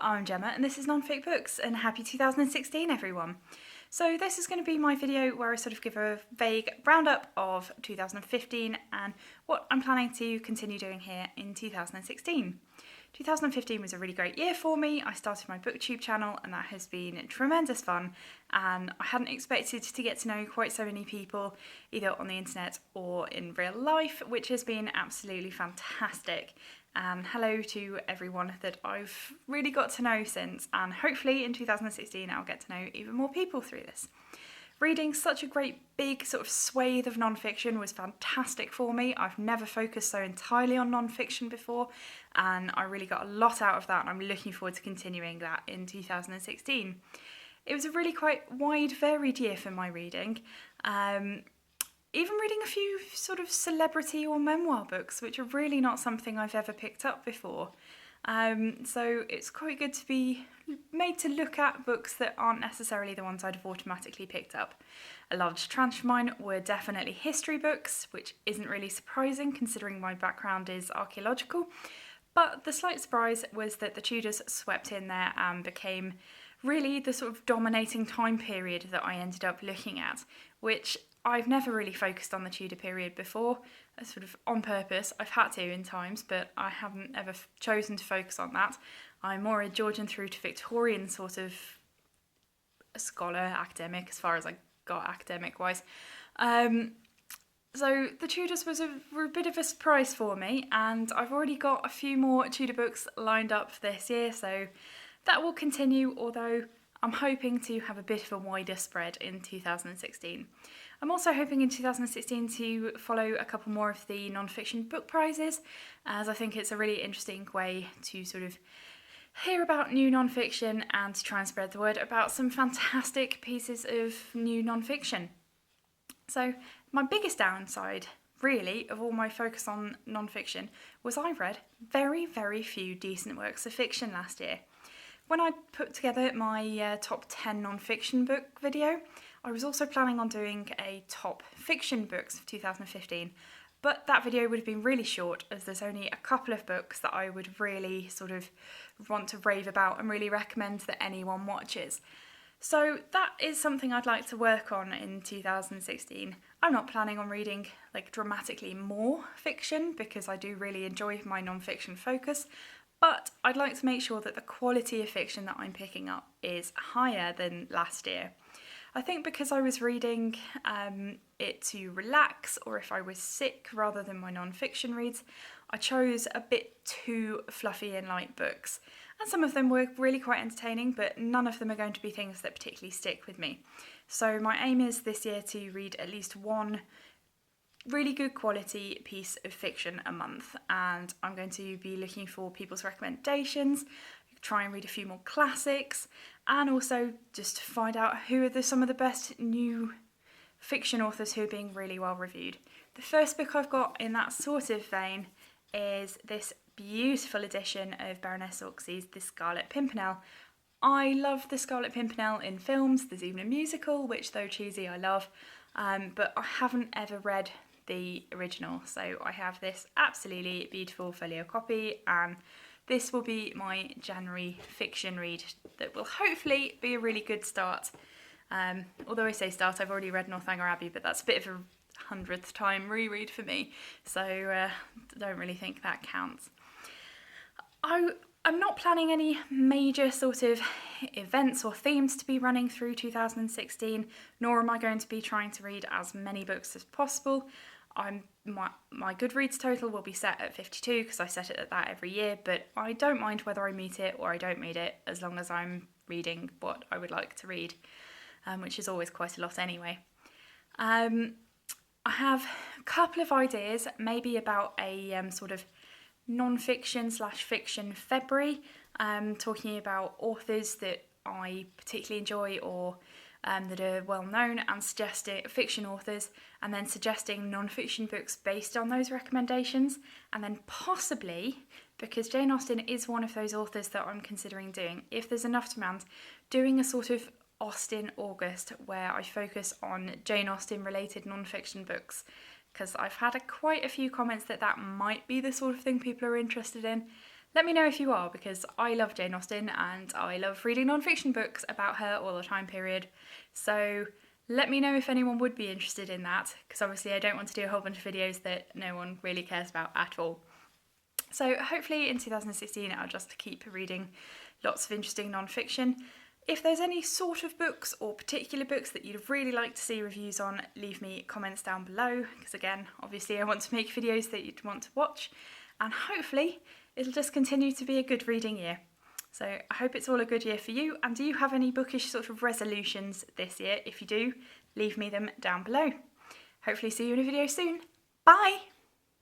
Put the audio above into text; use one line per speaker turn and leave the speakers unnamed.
I'm Gemma and this is Nonfic Books, and happy 2016 everyone. So this is going to be my video where I sort of give a vague roundup of 2015 and what I'm planning to continue doing here in 2016. 2015 was a really great year for me. I started my Booktube channel and that has been tremendous fun, and I hadn't expected to get to know quite so many people either on the internet or in real life, which has been absolutely fantastic. And hello to everyone that I've really got to know since, and hopefully in 2016 I'll get to know even more people through this. Reading such a great big sort of swathe of non-fiction was fantastic for me. I've never focused so entirely on non-fiction before, and I really got a lot out of that, and I'm looking forward to continuing that in 2016. It was a really quite wide, varied year for my reading. Even reading a few sort of celebrity or memoir books, which are really not something I've ever picked up before. So it's quite good to be made to look at books that aren't necessarily the ones I'd have automatically picked up. A large tranche of mine were definitely history books, which isn't really surprising considering my background is archaeological. But the slight surprise was that the Tudors swept in there and became really the sort of dominating time period that I ended up looking at, which I've never really focused on the Tudor period before, sort of on purpose. I've had to in times, but I haven't ever chosen to focus on that. I'm more a Georgian through to Victorian sort of scholar, academic, as far as I got academic-wise. So the Tudors were a bit of a surprise for me, and I've already got a few more Tudor books lined up this year, so that will continue, although I'm hoping to have a bit of a wider spread in 2016. I'm also hoping in 2016 to follow a couple more of the non-fiction book prizes, as I think it's a really interesting way to sort of hear about new non-fiction and to try and spread the word about some fantastic pieces of new non-fiction. So my biggest downside, really, of all my focus on non-fiction was I read very, very few decent works of fiction last year. When I put together my top 10 non-fiction book video, I was also planning on doing a top fiction books of 2015, but that video would have been really short as there's only a couple of books that I would really sort of want to rave about and really recommend that anyone watches. So that is something I'd like to work on in 2016. I'm not planning on reading like dramatically more fiction because I do really enjoy my non-fiction focus, but I'd like to make sure that the quality of fiction that I'm picking up is higher than last year. I think because I was reading it to relax, or if I was sick rather than my non-fiction reads, I chose a bit too fluffy and light books. And some of them were really quite entertaining, but none of them are going to be things that particularly stick with me. So my aim is this year to read at least one really good quality piece of fiction a month, and I'm going to be looking for people's recommendations, try and read a few more classics, and also just find out who are some of the best new fiction authors who are being really well reviewed. The first book I've got in that sort of vein is this beautiful edition of Baroness Orczy's The Scarlet Pimpernel. I love The Scarlet Pimpernel in films. There's even a musical, which though cheesy I love, but I haven't ever read the original, so I have this absolutely beautiful folio copy, and this will be my January fiction read that will hopefully be a really good start. Although I say start, I've already read Northanger Abbey, but that's a bit of a 100th time reread for me, so don't really think that counts. I'm not planning any major sort of events or themes to be running through 2016, nor am I going to be trying to read as many books as possible. My Goodreads total will be set at 52 because I set it at that every year, but I don't mind whether I meet it or I don't meet it as long as I'm reading what I would like to read, which is always quite a lot anyway. I have a couple of ideas, maybe about a sort of non-fiction / fiction February, talking about authors that I particularly enjoy or that are well known, and suggesting fiction authors, and then suggesting non-fiction books based on those recommendations, and then possibly, because Jane Austen is one of those authors that I'm considering doing, if there's enough demand, doing a sort of Austen August where I focus on Jane Austen related non-fiction books, because I've had quite a few comments that might be the sort of thing people are interested in. Let me know if you are, because I love Jane Austen and I love reading non-fiction books about her or the time period. So let me know if anyone would be interested in that, because obviously I don't want to do a whole bunch of videos that no one really cares about at all. So hopefully in 2016 I'll just keep reading lots of interesting non-fiction. If there's any sort of books or particular books that you'd really like to see reviews on, leave me comments down below, because again, obviously I want to make videos that you'd want to watch, and hopefully it'll just continue to be a good reading year. So I hope it's all a good year for you, and do you have any bookish sort of resolutions this year? If you do, leave me them down below. Hopefully see you in a video soon. Bye!